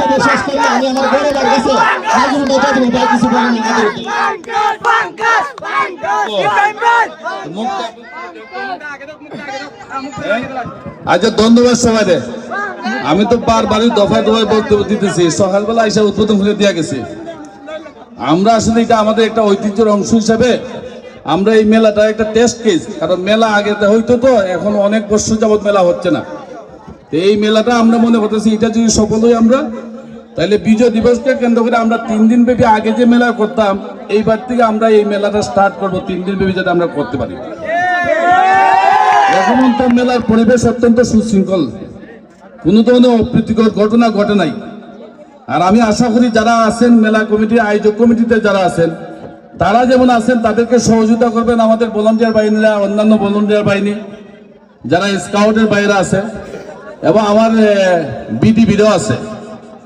বক্তব্য শেষ করে আমি আমার বড় ভাই কাছে আজকে নেতা দেব ভাই কিছু বলেন আচ্ছা ধন্যবাদ সবাই। আমি তো বারবারই দফায় দফায় বক্তব্য দিতেছি, সকালবেলা এসে উদ্বোধন করে দেওয়া গেছে। আমরা আসলে এটা আমাদের একটা ঐতিহ্যের অংশ হিসাবে আমরা এই মেলাটা একটা টেস্ট কেস, কারণ মেলা আগে হইতো তো, এখন অনেক বছর যাবত মেলা হচ্ছে না। এই মেলাটা আমরা মনে করতেছি এটা যদি সফল হই আমরা, তাহলে বিজয় দিবসকে কেন্দ্র করে আমরা 3 দিন ব্যাপী আগে যে মেলা করতাম, এইবার থেকে আমরা এই মেলাটা স্টার্ট করবো 3 দিন ব্যাপী যাতে আমরা করতে পারি। এখন তো মেলার পরিবেশ অত্যন্ত সুশৃঙ্খল, কোনো ধরনের অপ্রীতিকর ঘটনা ঘটে নাই। আর আমি আশা করি যারা আছেন মেলা কমিটির আয়োজক কমিটিতে যারা আছেন, তারা যেমন আছেন তাদেরকে সহযোগিতা করবেন আমাদের ভলান্টিয়ার বাহিনীরা, অন্যান্য ভলান্টিয়ার বাহিনী যারা স্কাউটের বাইরে আছে, এবং আমার বিডিবিরও আছে।